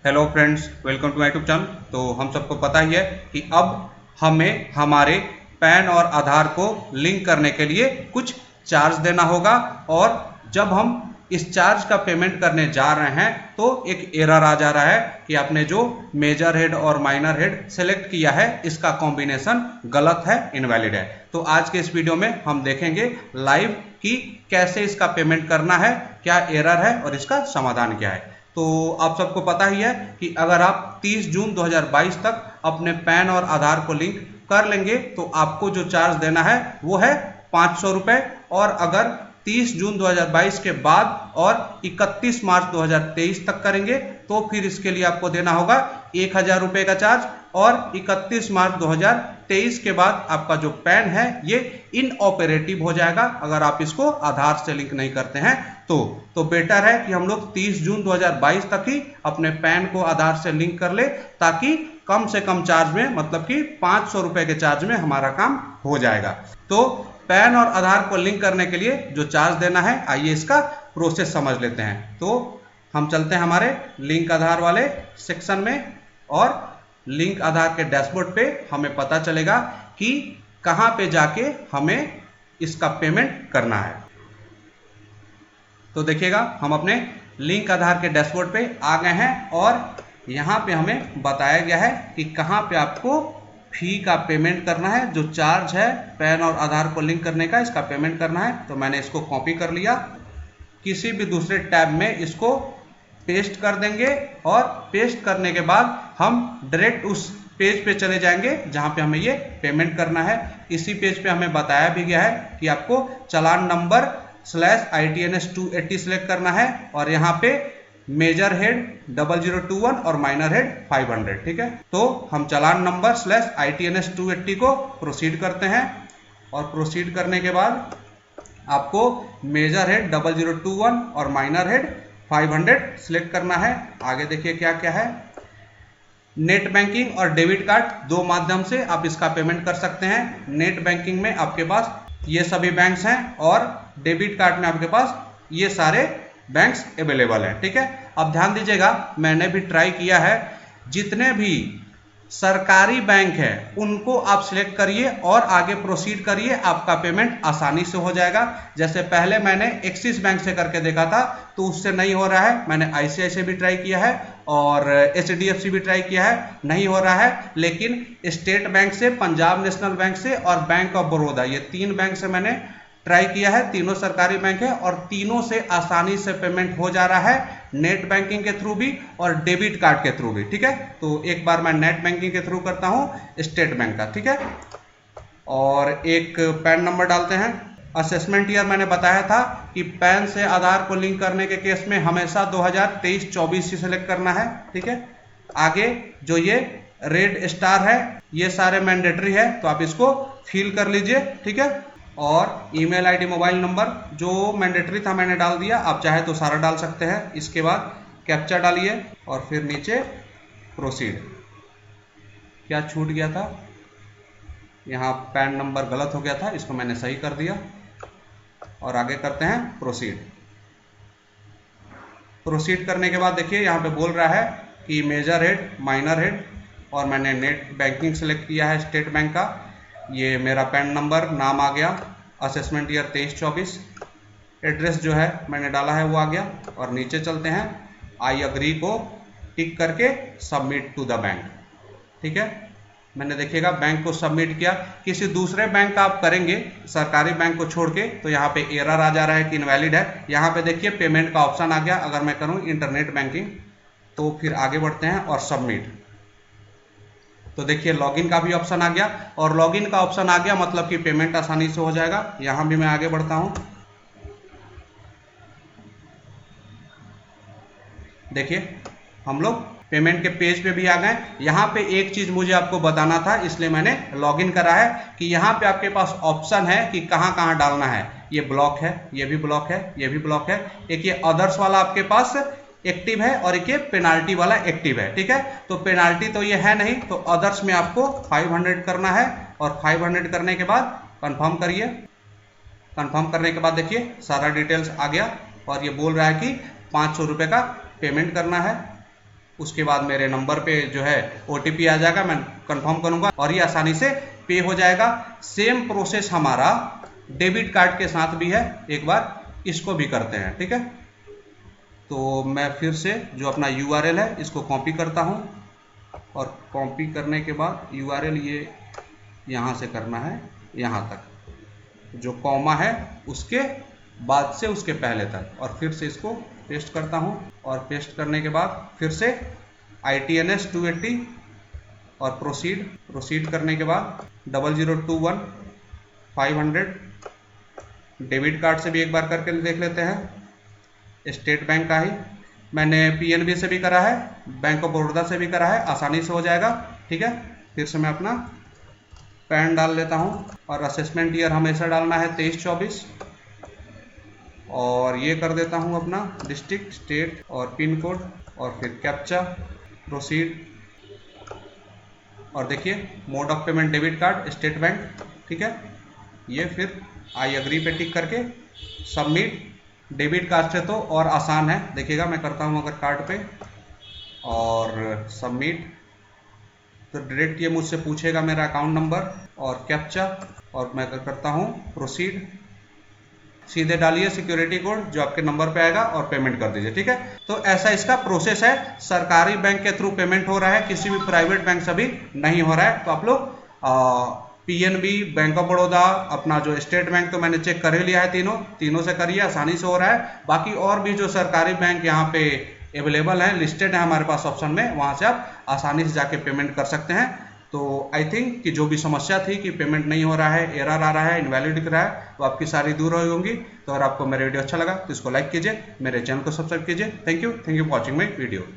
Hello friends, welcome to my YouTube channel. तो हम सबको पता ही है कि अब हमें हमारे पैन और आधार को लिंक करने के लिए कुछ चार्ज देना होगा, और जब हम इस चार्ज का पेमेंट करने जा रहे हैं तो एक एरर आ जा रहा है कि आपने जो मेजर हेड और माइनर हेड सेलेक्ट किया है इसका कॉम्बिनेशन गलत है, इनवैलिड है। तो आज के इस वीडियो में हम देखेंगे लाइव कि कैसे इसका पेमेंट करना है, क्या एरर है और इसका समाधान क्या है। तो आप सबको पता ही है कि अगर आप 30 जून 2022 तक अपने पैन और आधार को लिंक कर लेंगे तो आपको जो चार्ज देना है वो है 500 रुपये, और अगर 30 जून 2022 के बाद और 31 मार्च 2023 तक करेंगे तो फिर इसके लिए आपको देना होगा 1000 रुपये का चार्ज, और 31 मार्च 2023 के बाद आपका जो पैन है ये इनऑपरेटिव हो जाएगा अगर आप इसको आधार से लिंक नहीं करते हैं। तो बेटर है कि हम लोग 30 जून 2022 तक ही अपने पैन को आधार से लिंक कर ले, ताकि कम से कम चार्ज में, मतलब कि 500 रुपए के चार्ज में हमारा काम हो जाएगा। तो पैन और आधार को लिंक करने के लिए जो चार्ज देना है, आइए इसका प्रोसेस समझ लेते हैं। तो हम चलते हैं हमारे लिंक आधार वाले सेक्शन में, और लिंक आधार के डैशबोर्ड पे हमें पता चलेगा कि कहां पे जाके हमें इसका पेमेंट करना है। तो देखिएगा, हम अपने लिंक आधार के डैशबोर्ड पे आ गए हैं, और यहाँ पे हमें बताया गया है कि कहाँ पे आपको फी का पेमेंट करना है। जो चार्ज है पैन और आधार को लिंक करने का, इसका पेमेंट करना है। तो मैंने इसको कॉपी कर लिया, किसी भी दूसरे टैब में इसको पेस्ट कर देंगे, और पेस्ट करने के बाद हम डायरेक्ट उस पेज पे चले जाएंगे जहाँ पे हमें ये पेमेंट करना है। इसी पेज पे हमें बताया भी गया है कि आपको चालान नंबर /ITNS 280 सिलेक्ट करना है, और यहाँ पे मेजर हेड 0021 और माइनर हेड 500। ठीक है, तो हम चालान नंबर /ITNS 280 को प्रोसीड करते हैं, और प्रोसीड करने के बाद आपको मेजर हेड 0021 और माइनर हेड 500 सिलेक्ट करना है। आगे देखिए क्या क्या है। नेट बैंकिंग और डेबिट कार्ड, दो माध्यम से आप इसका पेमेंट कर सकते हैं। नेट बैंकिंग में आपके पास ये सभी बैंक्स हैं, और डेबिट कार्ड में आपके पास ये सारे बैंक्स अवेलेबल हैं। ठीक है, अब ध्यान दीजिएगा, मैंने भी ट्राई किया है, जितने भी सरकारी बैंक है उनको आप सिलेक्ट करिए और आगे प्रोसीड करिए, आपका पेमेंट आसानी से हो जाएगा। जैसे पहले मैंने एक्सिस बैंक से करके देखा था तो उससे नहीं हो रहा है, मैंने ICICI भी ट्राई किया है और HDFC भी ट्राई किया है, नहीं हो रहा है। लेकिन स्टेट बैंक से, पंजाब नेशनल बैंक से और बैंक ऑफ बड़ौदा, ये 3 बैंक से मैंने ट्राई किया है। तीनों सरकारी बैंक है और तीनों से आसानी से पेमेंट हो जा रहा है, नेट बैंकिंग के थ्रू भी और डेबिट कार्ड के थ्रू भी। ठीक है, तो एक बार मैं नेट बैंकिंग के थ्रू करता हूं स्टेट बैंक का। ठीक है, और एक पैन नंबर डालते हैं। असेसमेंट ईयर मैंने बताया था कि पैन से आधार को लिंक करने के केस में हमेशा 2023-24 ही सिलेक्ट करना है। ठीक है, आगे जो ये रेड स्टार है ये सारे मैंडेटरी है, तो आप इसको फिल कर लीजिए। ठीक है, और ईमेल आईडी, मोबाइल नंबर जो मैंडेटरी था मैंने डाल दिया, आप चाहे तो सारा डाल सकते हैं। इसके बाद कैप्चा डालिए और फिर नीचे प्रोसीड। क्या छूट गया था, यहाँ पैन नंबर गलत हो गया था, इसको मैंने सही कर दिया, और आगे करते हैं प्रोसीड। प्रोसीड करने के बाद देखिए यहाँ पे बोल रहा है कि मेजर हेड, माइनर हेड, और मैंने नेट बैंकिंग सेलेक्ट किया है स्टेट बैंक का। ये मेरा पैन नंबर, नाम आ गया, असेसमेंट ईयर 23-24, एड्रेस जो है मैंने डाला है वो आ गया, और नीचे चलते हैं, आई अग्री को टिक करके सबमिट टू द बैंक। ठीक है, मैंने देखिएगा बैंक को सबमिट किया। किसी दूसरे बैंक का आप करेंगे सरकारी बैंक को छोड़ के तो यहाँ पे एरर आ जा रहा है कि इनवैलिड है। यहाँ पे देखिए पेमेंट का ऑप्शन आ गया। अगर मैं करूँ इंटरनेट बैंकिंग तो फिर आगे बढ़ते हैं और सबमिट, तो देखिए लॉगिन का भी ऑप्शन आ गया, और लॉगिन का ऑप्शन आ गया मतलब कि पेमेंट आसानी से हो जाएगा। यहां भी मैं आगे बढ़ता हूं, देखिए हम लोग पेमेंट के पेज पे भी आ गए। यहाँ पे एक चीज मुझे आपको बताना था, इसलिए मैंने लॉगिन करा है कि यहाँ पे आपके पास ऑप्शन है कि कहाँ कहाँ डालना है। ये ब्लॉक है, ये भी ब्लॉक है, ये भी ब्लॉक है, एक ये अदर्स वाला आपके पास एक्टिव है, और एक ये पेनाल्टी वाला एक्टिव है। ठीक है, तो पेनाल्टी तो ये है नहीं, तो अदर्स में आपको 500 करना है, और 500 करने के बाद कंफर्म करिए। कंफर्म करने के बाद देखिए सारा डिटेल्स आ गया, और ये बोल रहा है कि 500 रुपये का पेमेंट करना है। उसके बाद मेरे नंबर पे जो है OTP आ जाएगा, मैं कंफर्म करूंगा और ये आसानी से पे हो जाएगा। सेम प्रोसेस हमारा डेबिट कार्ड के साथ भी है, एक बार इसको भी करते हैं, ठीक है। तो मैं फिर से जो अपना URL है इसको कॉपी करता हूं और कॉपी करने के बाद URL ये यहाँ से करना है यहाँ तक, जो कॉमा है उसके बाद से उसके पहले तक, और फिर से इसको पेस्ट करता हूँ और पेस्ट करने के बाद फिर से ITNS 280 और प्रोसीड करने के बाद 0021 500 डेबिट कार्ड से भी एक बार करके देख लेते हैं। स्टेट बैंक का ही मैंने PNB से भी करा है, बैंक ऑफ बड़ौदा से भी करा है, आसानी से हो जाएगा, ठीक है। फिर से मैं अपना पैन डाल लेता हूँ और असेसमेंट ईयर हमेशा डालना है 23-24 और ये कर देता हूँ अपना डिस्ट्रिक्ट, स्टेट और पिन कोड और फिर कैप्चा, प्रोसीड और देखिए mode of payment debit card state bank, ठीक है। ये फिर आई एग्री पे टिक करके सबमिट। डेबिट कार्ड से तो और आसान है, देखिएगा मैं करता हूँ अगर कार्ड पे और सबमिट तो डायरेक्ट ये मुझसे पूछेगा मेरा अकाउंट नंबर और कैप्चा और मैं करता हूँ प्रोसीड। सीधे डालिए सिक्योरिटी कोड जो आपके नंबर पे आएगा और पेमेंट कर दीजिए, ठीक है। तो ऐसा इसका प्रोसेस है। सरकारी बैंक के थ्रू पेमेंट हो रहा है, किसी भी प्राइवेट बैंक से अभी नहीं हो रहा है। तो आप लोग PNB, बैंक ऑफ बड़ौदा, अपना जो स्टेट बैंक तो मैंने चेक कर ही लिया है, तीनों से करिए, आसानी से हो रहा है। बाकी और भी जो सरकारी बैंक यहाँ पे अवेलेबल है, लिस्टेड है हमारे पास ऑप्शन में, वहाँ से आप आसानी से जाके पेमेंट कर सकते हैं। तो आई थिंक कि जो भी समस्या थी कि पेमेंट नहीं हो रहा है, एरर आ रहा है, इनवैलिड दिख रहा है, वो आपकी सारी दूर हो होंगी। तो अगर आपको मेरा वीडियो अच्छा लगा तो इसको लाइक कीजिए, मेरे चैनल को सब्सक्राइब कीजिए। Thank you for watching my video.